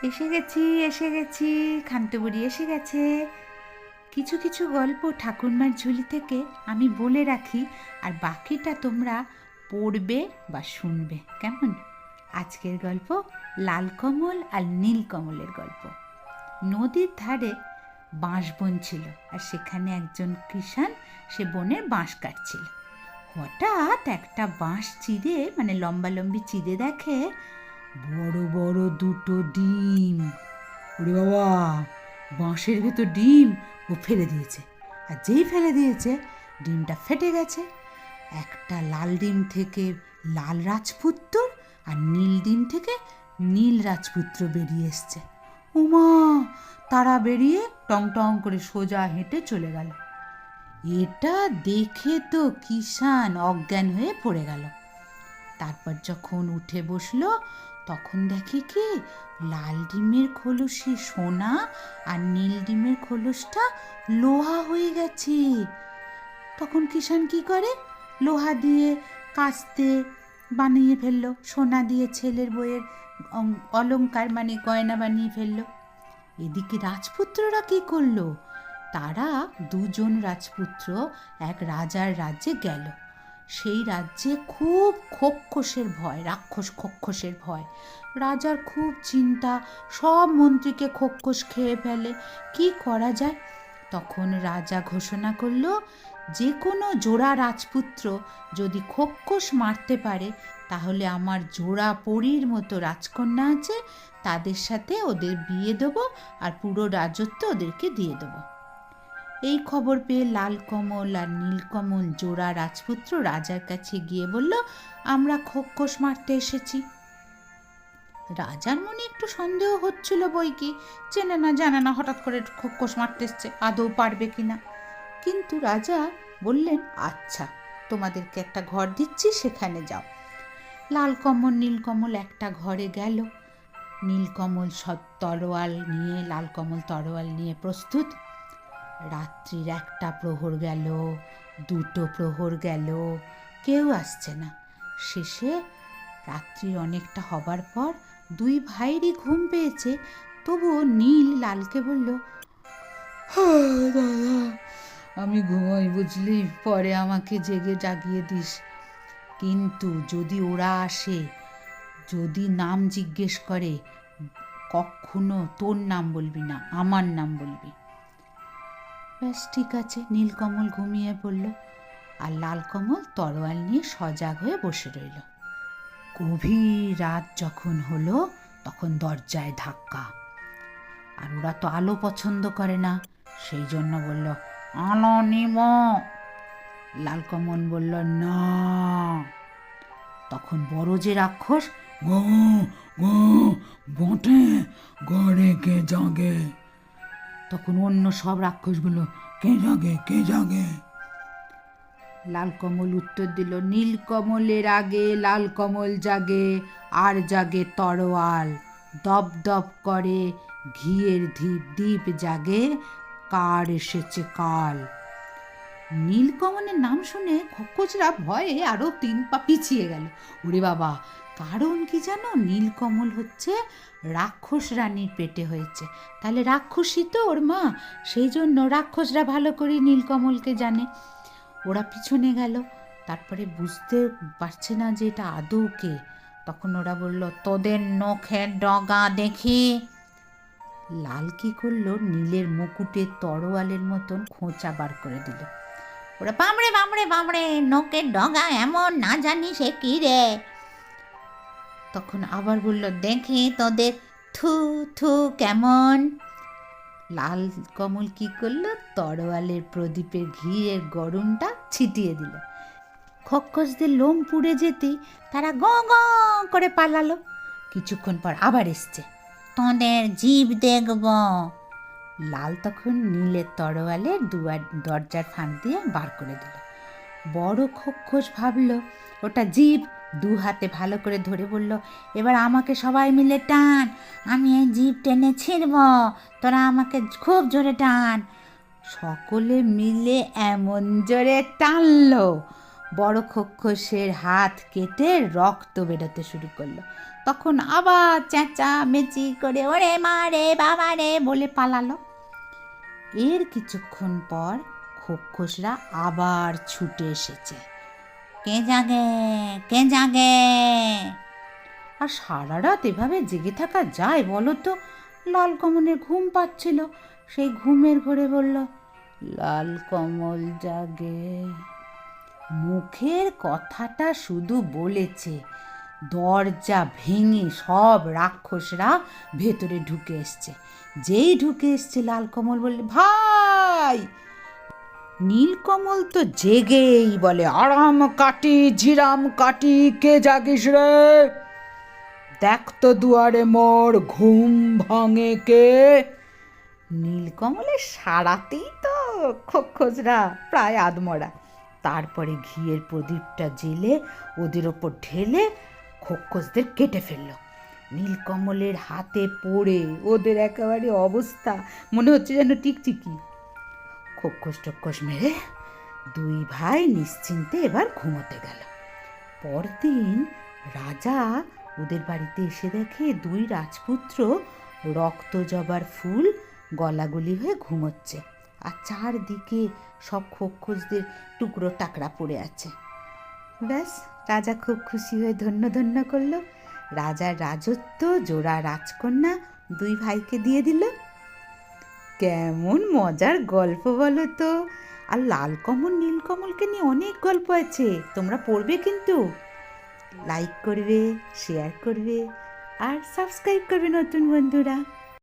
এসে গেছি এসে গেছি, খান্তবুড়ি এসে গেছে। কিছু কিছু গল্প ঠাকুরমার ঝুলি থেকে আমি বলে রাখি, আর বাকিটা তোমরা পড়বে বা শুনবে, কেমন? আজকের গল্প লালকমল আর নীলকমলের গল্প। নদীর ধারে বাঁশ বন ছিল, আর সেখানে একজন কৃষাণ সে বনের বাঁশ কাটছিল। হঠাৎ একটা বাঁশ চিড়ে, মানে লম্বালম্বি চিড়ে দেখে বড় বড় দুটো ডিম। ওরে বাবা, বাঁশের ভেতর ডিম! ও ফেলে দিয়েছে, আর যেই ফেলে দিয়েছে ডিমটা ফেটে গেছে। একটা লাল ডিম থেকে লাল রাজপুত্র, আর নীল ডিম থেকে নীল রাজপুত্র বেরিয়ে এসছে। উমা! তারা বেরিয়ে টং টং করে সোজা হেঁটে চলে গেল। এটা দেখে তো কিষাণ অজ্ঞান হয়ে পড়ে গেল। তারপর যখন উঠে বসলো, তখন দেখে কি লাল ডিমের খোলসে সোনা, আর নীল ডিমের খোলসটা লোহা হয়ে গেছে। তখন কিষাণ কি করে, লোহা দিয়ে কাস্তে বানিয়ে ফেললো, সোনা দিয়ে ছেলের বইয়ের অলংকার মানে গয়না বানিয়ে ফেললো। এদিকে রাজপুত্ররা কি করলো, তারা দুজন রাজপুত্র এক রাজার রাজ্যে গেল। সেই রাজ্যে খুব খোক্ষসের ভয়, রাক্ষস খোক্ষসের ভয়। রাজার খুব চিন্তা, সব মন্ত্রীকে খোক্ষস খেয়ে ফেলে, কি করা যায়? তখন রাজা ঘোষণা করল, যে কোনো জোড়া রাজপুত্র যদি খোক্ষস মারতে পারে, তাহলে আমার জোড়া পরীর মতো রাজকন্যা আছে, তাদের সাথে ওদের বিয়ে দেবো, আর পুরো রাজত্ব ওদেরকে দিয়ে দেবো। এই খবর পেয়ে লালকমল আর নীলকমল জোড়া রাজপুত্র রাজার কাছে গিয়ে বলল, আমরা খোক্ষস মারতে এসেছি। রাজার মনে একটু সন্দেহ হচ্ছিল, বই কি চেনে না জানে না, হঠাৎ করে খোক্ষস মারতে এসছে, আদৌ পারবে কিনা। কিন্তু রাজা বললেন, আচ্ছা, তোমাদেরকে একটা ঘর দিচ্ছি, সেখানে যাও। লালকমল নীলকমল একটা ঘরে গেল। নীলকমল তরোয়াল নিয়ে, লালকমল তরোয়াল নিয়ে প্রস্তুত। রাত্রির একটা প্রহর গেল, দুটো প্রহর গেল, কেউ আসছে না। শেষে রাত্রি অনেকটা হবার পর দুই ভাইয়েরই ঘুম পেয়েছে, তবুও নীল লালকে বলল, দাদা, আমি ঘুমোই বুঝলি, পরে আমাকে জেগে জাগিয়ে দিস। কিন্তু যদি ওরা আসে, যদি নাম জিজ্ঞেস করে, কখনো তোর নাম বলবি না, আমার নাম বলবি। ব্যাস ঠিক আছে। নীলকমল ঘুমিয়ে পড়ল, আর লালকমল তরোয়াল নিয়ে সজাগ হয়ে বসে রইল। গভীর রাত যখন হলো, তখন দরজায় ধাক্কা। আর ওরা তো আলো পছন্দ করে না, সেই জন্য বলল, আলো নিব। লালকমল বলল, না। তখন বড় যে রাক্ষস, গো গো বটে, ঘরে কে জাগে? তখন অন্য সব রাক্ষসগুলো, কে জাগে কে জাগে? লালকমল উত্তর দিল, নীলকমলের আগে লালকমল জাগে, আর জাগে তরোয়াল। দপ দপ করে ঘিয়ের দ্বীপ জাগে, কার এসেছে কাল। নীলকমলের নাম শুনে খোকচরা ভয়ে আরো 3 পা পিছিয়ে গেল। ওরে বাবা! কারণ কি জানো, নীলকমল হচ্ছে রাক্ষস রানীর পেটে হয়েছে, তাহলে রাক্ষসী তো ওর মা, সেই জন্য রাক্ষসরা ভালো করে নীলকমলকে জানে। ওরা পিছনে গেল, তারপরে বুঝতে পারছে না যে এটা আদৌ কে। তখন ওরা বলল, তোদের নখের ডগা দেখি। লাল কি করলো, নীলের মুকুটে তরোয়ালের মতন খোঁচা বার করে দিল। ওরা, বামড়ে বামড়ে বামড়ে, নখের ডগা এমন, না জানি সে কি রে। তখন আবার বলল, দেখি তোদের থু থু কেমন। লাল কমল কি করলো, তরোয়ালের প্রদীপের ঘিয়ের গরমটা ছিটিয়ে দিল। খক্ষসদের লোম পুড়ে যেতেই তারা গ গ করে পালালো। কিছুক্ষণ পর আবার এসছে, তোদের জিভ দেখব। লাল তখন নীলের তরোয়ালের দরজার ফাঁক দিয়ে বার করে দিল। বড় খক্ষস ভাবলো ওটা জিভ, 2 হাতে ভালো করে ধরে বলল, এবার আমাকে সবাই মিলে টান, আমি এই জিভ টেনে ছিঁড়ব, তোরা আমাকে খুব জোরে টান। সকলে মিলে এমন জোরে টানলো, বড় খক্ষসের হাত কেটে রক্ত বেরোতে শুরু করলো। তখন আবার চেঁচামেচি করে ওরে মা রে বাবা রে বলে পালালো। এর কিছুক্ষণ পর খোকসরা আবার ছুটে এসেছে, কে জাগে কে জাগে। আর সারা রাত এভাবে জেগে থাকা যায় বলো তো? লাল কমলের ঘুম পাচ্ছিল। সেই ঘুমের ঘরে বলল, লাল কমল জাগে। মুখের কথাটা শুধু বলেছে, দরজা ভেঙে সব রাক্ষসরা ভেতরে ঢুকে এসছে। যেই ঢুকে এসছে লাল কমল বললে, ভাই। নীলকমল তো জেগেই বলে, আরাম কাটি ঝিরাম কাটি, কে জাগিস রে? দেখ তো দুয়ারে মোর ঘুম ভাঙে কে? নীলকমলের সারাতেই তো খোকসরা প্রায় আধমরা। তারপরে ঘিয়ের প্রদীপটা জেলে ওদের ওপর ঢেলে খোকসদের কেটে ফেলল। নীলকমলের হাতে পড়ে ওদের একেবারে অবস্থা মনে হচ্ছে যেন টিকটিকি। খোকস টোকস মেরে দুই ভাই নিশ্চিন্তে এবার ঘুমোতে গেল। পরদিন রাজা ওদের বাড়িতে এসে দেখে দুই রাজপুত্র রক্ত জবার ফুল গলাগলি হয়ে ঘুমোচ্ছে, আর চারদিকে সব খোকসদের টুকরো টাকরা পড়ে আছে। ব্যাস, রাজা খুব খুশি হয়ে ধন্য ধন্য করলো। রাজার রাজত্ব জোড়া রাজকন্যা দুই ভাইকে দিয়ে দিল। কেমন মজার গল্প বলো তো! আর লাল কমল নীলকমলকে নিয়ে অনেক গল্প আছে, তোমরা পড়বে কিন্তু। লাইক করবে, শেয়ার করবে আর সাবস্ক্রাইব করবে নতুন বন্ধুরা।